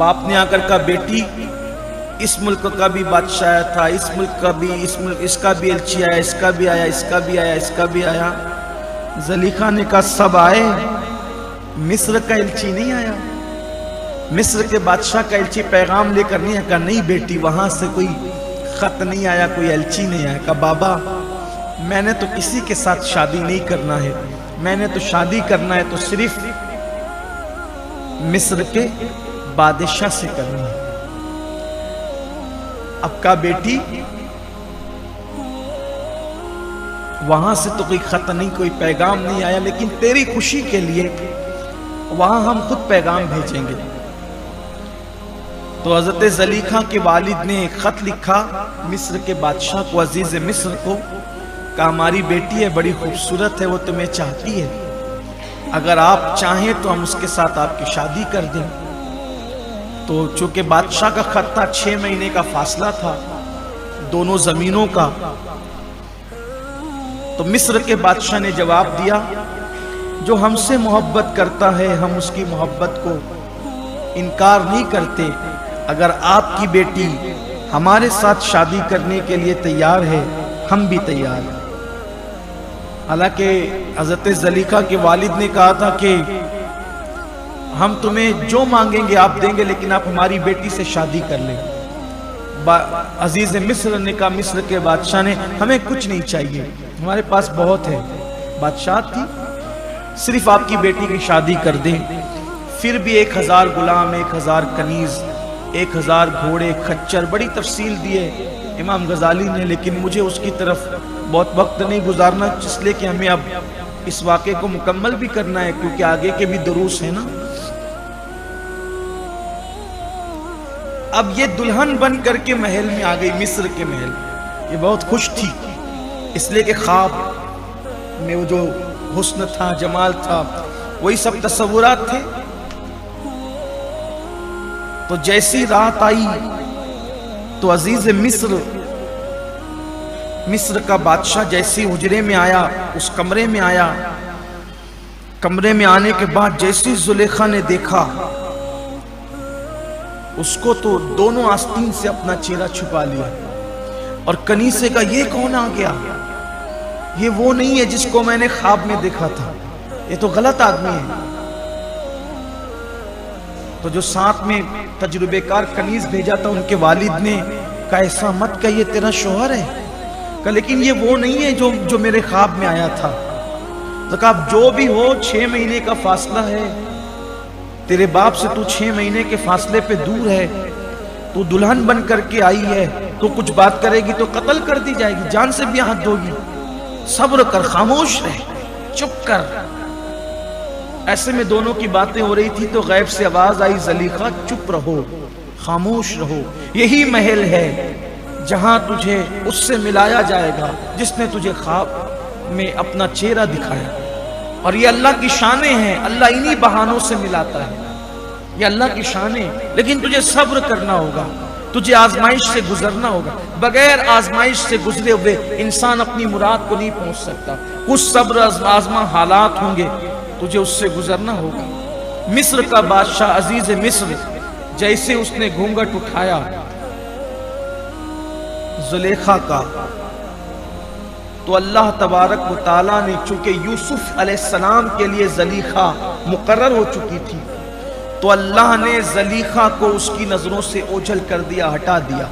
باپ نے آ کر کہا بیٹی اس ملک کا بھی بادشاہ آیا تھا، اس ملک کا بھی، اس کا بھی ایلچی آیا، اس کا بھی آیا، اس کا بھی آیا، اس کا بھی آیا۔ زلیخا نے کہا سب آئے، مصر کا ایلچی نہیں آیا، مصر کے بادشاہ کا ایلچی پیغام لے کر نہیں آیا۔ کہا نہیں بیٹی وہاں سے کوئی خط نہیں آیا، کوئی ایلچی نہیں آیا۔ کہا بابا میں نے تو کسی کے ساتھ شادی نہیں کرنا ہے، میں نے تو شادی کرنا ہے تو صرف مصر کے بادشاہ سے کرنی ہے۔ اب کہا بیٹی وہاں سے تو کوئی خط نہیں، کوئی پیغام نہیں آیا، لیکن تیری خوشی کے لیے وہاں ہم خود پیغام بھیجیں گے۔ تو حضرت زلیخا کے والد نے ایک خط لکھا مصر کے بادشاہ کو، عزیز مصر کو، کہا ہماری بیٹی ہے، بڑی خوبصورت ہے، وہ تمہیں چاہتی ہے، اگر آپ چاہیں تو ہم اس کے ساتھ آپ کی شادی کر دیں۔ تو چونکہ بادشاہ کا خط تھا، 6 مہینے کا فاصلہ تھا دونوں زمینوں کا، تو مصر کے بادشاہ نے جواب دیا جو ہم سے محبت کرتا ہے ہم اس کی محبت کو انکار نہیں کرتے، اگر آپ کی بیٹی ہمارے ساتھ شادی کرنے کے لیے تیار ہے ہم بھی تیار ہیں۔ حالانکہ حضرت زلیخا کے والد نے کہا تھا کہ ہم تمہیں جو مانگیں گے آپ دیں گے، لیکن آپ ہماری بیٹی سے شادی کر لیں۔ عزیز مصر نے کہا مصر کے بادشاہ نے ہمیں کچھ نہیں چاہیے، ہمارے پاس بہت ہے، بادشاہ تھی، صرف آپ کی بیٹی کی شادی کر دیں۔ پھر بھی 1000 غلام، 1000 کنیز، 1000 گھوڑے، خچر، بڑی تفصیل دی ہے امام غزالی نے، لیکن مجھے اس کی طرف بہت وقت نہیں گزارنا، اس لیے کہ ہمیں اب اس واقعے کو مکمل بھی کرنا ہے کیونکہ آگے کے بھی دروس ہیں نا۔ اب یہ دلہن بن کر کے محل میں آ گئی، مصر کے محل، یہ بہت خوش تھی، اس لیے کہ خواب میں وہ جو حسن تھا، جمال تھا، وہی سب تصورات تھے۔ تو جیسی رات آئی تو عزیز مصر کا بادشاہ جیسی حجرے میں آیا، اس کمرے میں آیا، کمرے میں آنے کے بعد جیسی زلیخا نے دیکھا اس کو تو دونوں آستین سے اپنا چہرہ چھپا لیا، اور کنیسے کا یہ کون آ گیا، یہ وہ نہیں ہے جس کو میں نے خواب میں دیکھا تھا، یہ تو غلط آدمی ہے۔ تو جو ساتھ میں تجربے کار کنیز بھیجا تھا ان کے والد نے کہا ایسا مت کہ یہ تیرا شوہر ہے، کہا لیکن یہ وہ نہیں ہے جو میرے خواب میں آیا تھا۔ تو کہا جو بھی ہو 6 مہینے کا فاصلہ ہے، تیرے باپ سے تو 6 مہینے کے فاصلے پہ دور ہے، تو دلہن بن کر کے آئی ہے، تو کچھ بات کرے گی تو قتل کر دی جائے گی، جان سے بھی ہاتھ دھو گی، صبر کر، خاموش رہ، چپ کر۔ ایسے میں دونوں کی باتیں ہو رہی تھی تو غیب سے آواز آئی زلیخا چپ رہو، خاموش رہو، یہی محل ہے جہاں تجھے اس سے ملایا جائے گا جس نے تجھے خواب میں اپنا چہرہ دکھایا، اور یہ اللہ کی شانیں ہیں، اللہ انہی بہانوں سے ملاتا ہے، یہ اللہ کی شانیں، لیکن تجھے صبر کرنا ہوگا، تجھے آزمائش سے گزرنا ہوگا، بغیر آزمائش سے گزرے ہوئے انسان اپنی مراد کو نہیں پہنچ سکتا، کچھ صبر آزما حالات ہوں گے، تجھے اس سے گزرنا ہوگا۔ مصر کا بادشاہ عزیز مصر جیسے اس نے گھونگھٹ اٹھایا زلیخا کا، تو اللہ تبارک و تعالیٰ نے چونکہ یوسف علیہ السلام کے لیے زلیخا مقرر ہو چکی تھی، تو اللہ نے زلیخا کو اس کی نظروں سے اوجھل کر دیا، ہٹا دیا،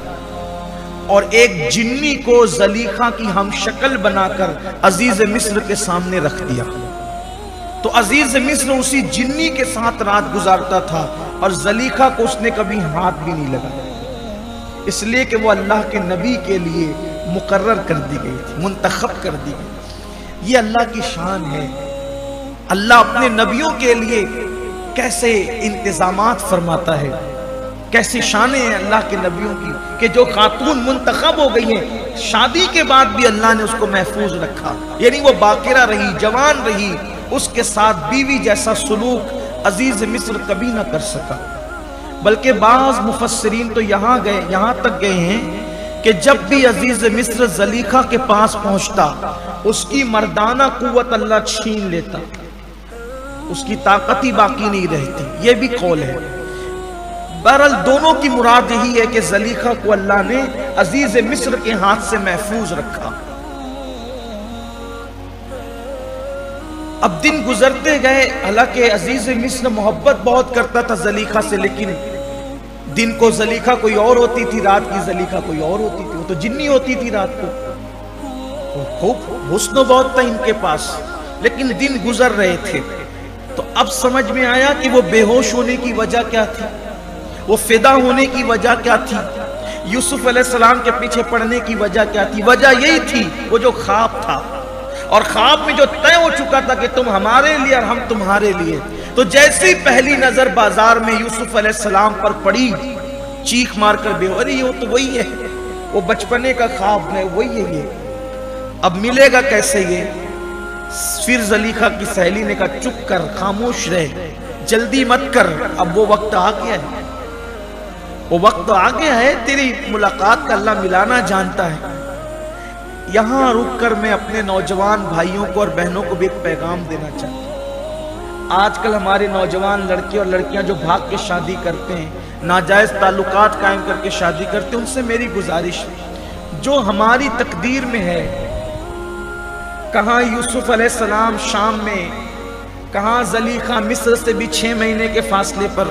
اور ایک جنی کو زلیخا کی ہم شکل بنا کر عزیز مصر کے سامنے رکھ دیا۔ تو عزیز مصر اسی جنی کے ساتھ رات گزارتا تھا، اور زلیخا کو اس نے کبھی ہاتھ بھی نہیں لگا، اس لیے کہ وہ اللہ کے نبی کے لیے مقرر کر دی گئی تھی، منتخب کر دی گئی۔ یہ اللہ کی شان ہے، اللہ اپنے نبیوں کے لیے کیسے انتظامات فرماتا ہے، کیسی شانیں ہیں اللہ کے نبیوں کی کہ جو خاتون منتخب ہو گئی ہیں شادی کے بعد بھی اللہ نے اس کو محفوظ رکھا، یعنی وہ باقرہ رہی، جوان رہی، اس کے ساتھ بیوی جیسا سلوک عزیز مصر کبھی نہ کر سکا۔ بلکہ بعض مفسرین تو یہاں تک گئے ہیں کہ جب بھی عزیز مصر زلیخا کے پاس پہنچتا اس کی مردانہ قوت اللہ چھین لیتا، اس کی طاقت ہی باقی نہیں رہتی، یہ بھی قول ہے۔ بہرحال دونوں کی مراد یہی ہے کہ زلیخا کو اللہ نے عزیز مصر کے ہاتھ سے محفوظ رکھا۔ اب دن گزرتے گئے، حالانکہ عزیز مصر محبت بہت کرتا تھا زلیخا سے، لیکن دن کو زلیخا کوئی اور ہوتی تھی، رات کی زلیخا کوئی اور ہوتی تھی، وہ تو جنی ہوتی تھی رات کو، خوب حسن بہت تھا ان کے پاس، لیکن دن گزر رہے تھے تو اب سمجھ میں آیا کہ وہ بے ہوش ہونے کی وجہ کیا تھی، وہ فدا ہونے کی وجہ کیا تھی، یوسف علیہ السلام کے پیچھے پڑنے کی وجہ کیا تھی؟ وجہ یہی تھی وہ جو خواب تھا، اور خواب میں جو طے ہو چکا تھا کہ تم ہمارے لیے اور ہم تمہارے لیے۔ تو جیسی پہلی نظر بازار میں یوسف علیہ السلام پر پڑی، چیخ مار کر بے ہوئی، وہ تو وہی ہے، وہ بچپنے کا خواب ہے، وہی ہے یہ، اب ملے گا کیسے یہ؟ پھر زلیخا کی سہیلی نے کہا چپ کر، خاموش رہ، جلدی مت کر، اب وہ وقت آ گیا ہے، وہ وقت آ گیا ہے، تیری ملاقات کا اللہ ملانا جانتا ہے۔ یہاں رک کر میں اپنے نوجوان بھائیوں کو اور بہنوں کو بھی ایک پیغام دینا چاہتا ہوں۔ آج کل ہمارے نوجوان لڑکے اور لڑکیاں جو بھاگ کے شادی کرتے ہیں، ناجائز تعلقات قائم کر کے شادی کرتے ہیں، ان سے میری گزارش ہے، جو ہماری تقدیر میں ہے، کہاں یوسف علیہ السلام شام میں، کہاں زلیخا مصر سے بھی 6 مہینے کے فاصلے پر،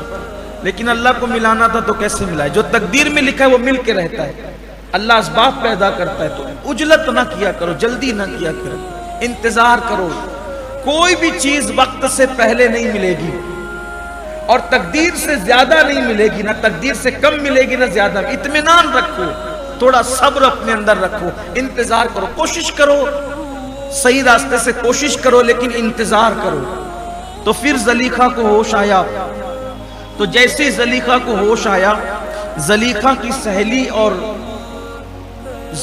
لیکن اللہ کو ملانا تھا تو کیسے ملا ہے؟ جو تقدیر میں لکھا ہے وہ مل کے رہتا ہے، اللہ اسباب پیدا کرتا ہے، تو عجلت نہ کیا کرو، جلدی نہ کیا کرو، انتظار کرو، کوئی بھی چیز وقت سے پہلے نہیں ملے گی اور تقدیر سے زیادہ نہیں ملے گی، نہ تقدیر سے کم ملے گی نہ زیادہ۔ اطمینان رکھو، تھوڑا صبر اپنے اندر رکھو، انتظار کرو، کوشش کرو، صحیح راستے سے کوشش کرو، لیکن انتظار کرو۔ تو پھر زلیخا کو ہوش آیا، تو جیسے زلیخا کو ہوش آیا، زلیخا کی سہیلی اور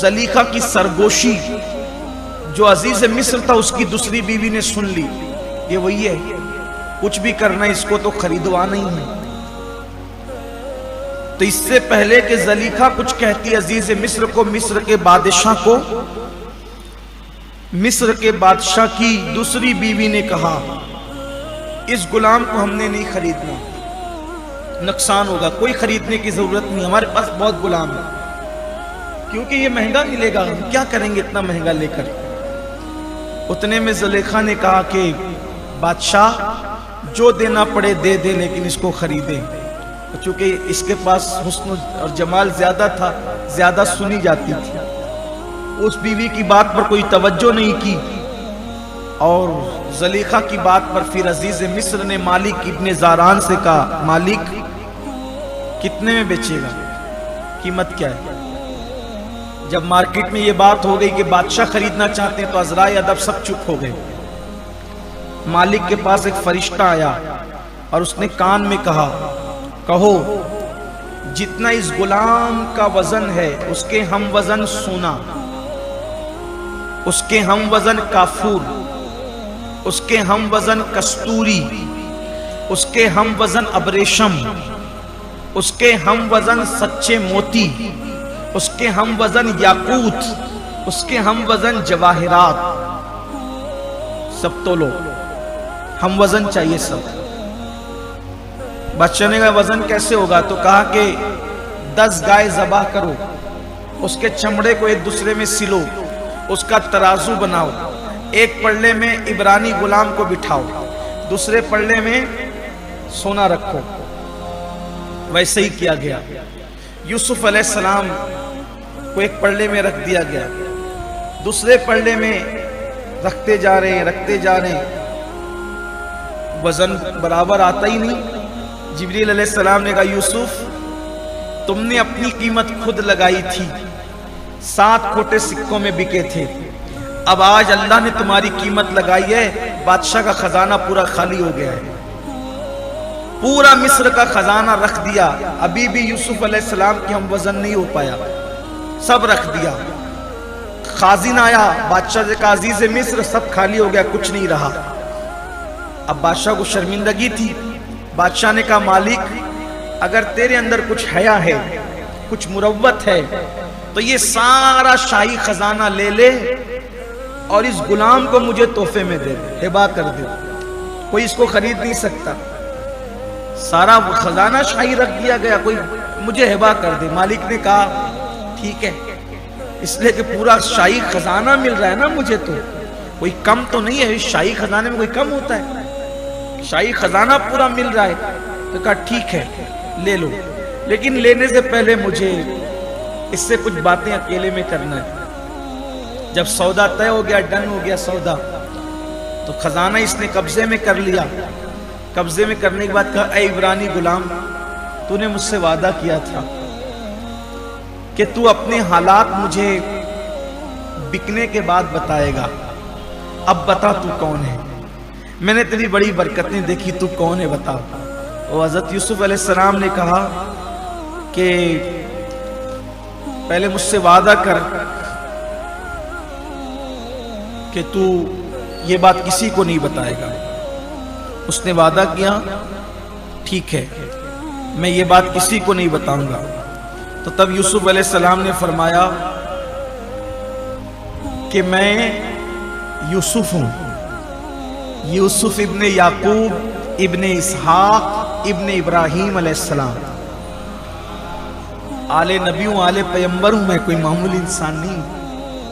زلیخا کی سرگوشی جو عزیز مصر تھا اس کی دوسری بیوی نے سن لی، یہ وہی ہے، کچھ بھی کرنا اس کو تو خریدوانا ہی ہے۔ تو اس سے پہلے کہ زلیخا کچھ کہتی عزیز مصر کو، مصر کے بادشاہ کی دوسری بیوی نے کہا اس غلام کو ہم نے نہیں خریدنا، نقصان ہوگا، کوئی خریدنے کی ضرورت نہیں، ہمارے پاس بہت غلام ہے، کیونکہ یہ مہنگا ملے گا، ہم کیا کریں گے اتنا مہنگا لے کر۔ اتنے میں زلیخا نے کہا کہ بادشاہ جو دینا پڑے دے دے، لیکن اس کو خریدے، چونکہ اس کے پاس حسن اور جمال زیادہ تھا، زیادہ سنی جاتی تھی۔ اس بیوی کی بات پر کوئی توجہ نہیں کی، اور زلیخا کی بات پر پھر عزیز مصر نے مالک ابن زاران سے کہا مالک کتنے میں بیچے گا، قیمت کیا ہے؟ جب مارکیٹ میں یہ بات ہو گئی کہ بادشاہ خریدنا چاہتے ہیں تو عذرائے ادب سب چپ ہو گئے۔ مالک کے پاس ایک فرشتہ آیا اور اس نے کان میں کہا کہو جتنا اس غلام کا وزن ہے اس کے ہم وزن سونا، اس کے ہم وزن کافور، اس کے ہم وزن کستوری، اس کے ہم وزن ابریشم، اس کے ہم وزن سچے موتی، اس کے ہم وزن یاقوت، اس کے ہم وزن جواہرات، سب تولو، ہم وزن چاہیے سب۔ بادشاہ نے کہا وزن کیسے ہوگا؟ تو کہا کہ 10 گائے ذبح کرو، اس کے چمڑے کو ایک دوسرے میں سلو، اس کا ترازو بناؤ، ایک پلڑے میں عبرانی غلام کو بٹھاؤ، دوسرے پلڑے میں سونا رکھو۔ ویسے ہی کیا گیا، یوسف علیہ السلام کو ایک پلڑے میں رکھ دیا گیا، دوسرے پلڑے میں رکھتے جا رہے ہیں، وزن برابر آتا ہی نہیں۔ جبریل علیہ السلام نے کہا یوسف تم نے اپنی قیمت خود لگائی تھی، 7 کھوٹے سکوں میں بکے تھے، اب آج اللہ نے تمہاری قیمت لگائی ہے، بادشاہ کا خزانہ پورا خالی ہو گیا ہے، پورا مصر کا خزانہ رکھ دیا، ابھی بھی یوسف علیہ السلام کی ہم وزن نہیں ہو پایا، سب رکھ دیا۔ خازن آیا، بادشاہ نے کہا عزیز مصر سب خالی ہو گیا، کچھ نہیں رہا۔ اب بادشاہ کو شرمندگی تھی، بادشاہ نے کہا مالک اگر تیرے اندر کچھ حیا ہے، کچھ مروت ہے تو یہ سارا شاہی خزانہ لے لے اور اس غلام کو مجھے تحفے میں دے دے، ہبہ کر دے، کوئی اس کو خرید نہیں سکتا۔ سارا خزانہ شاہی رکھ دیا گیا، کوئی مجھے ہبہ کر دے۔ مالک نے کہا ٹھیک ہے، اس لیے کہ پورا شاہی خزانہ مل رہا ہے نا مجھے، تو کوئی کم تو نہیں ہے، شاہی خزانے میں کوئی کم ہوتا ہے، شاہی خزانہ پورا مل رہا ہے۔ تو کہا ٹھیک ہے لے لو، لیکن لینے سے پہلے مجھے اس سے کچھ باتیں اکیلے میں کرنا ہے۔ جب سودا طے ہو گیا، ڈن ہو گیا سودا، تو خزانہ اس نے قبضے میں کر لیا۔ قبضے میں کرنے کے بعد کہا اے عبرانی غلام، تو نے مجھ سے وعدہ کیا تھا کہ تو اپنے حالات مجھے بکنے کے بعد بتائے گا، اب بتا تو کون ہے، میں نے تیری بڑی برکتیں دیکھی، تو کون ہے بتا۔ اور حضرت یوسف علیہ السلام نے کہا کہ پہلے مجھ سے وعدہ کر کہ تو یہ بات کسی کو نہیں بتائے گا۔ اس نے وعدہ کیا ٹھیک ہے میں یہ بات کسی کو نہیں بتاؤں گا۔ تو تب یوسف علیہ السلام نے فرمایا کہ میں یوسف ہوں، یوسف ابن یعقوب ابن اسحاق ابن ابراہیم علیہ السلام، آل نبی ہوں، آل پیغمبر ہوں، میں کوئی معمولی انسان نہیں ہوں۔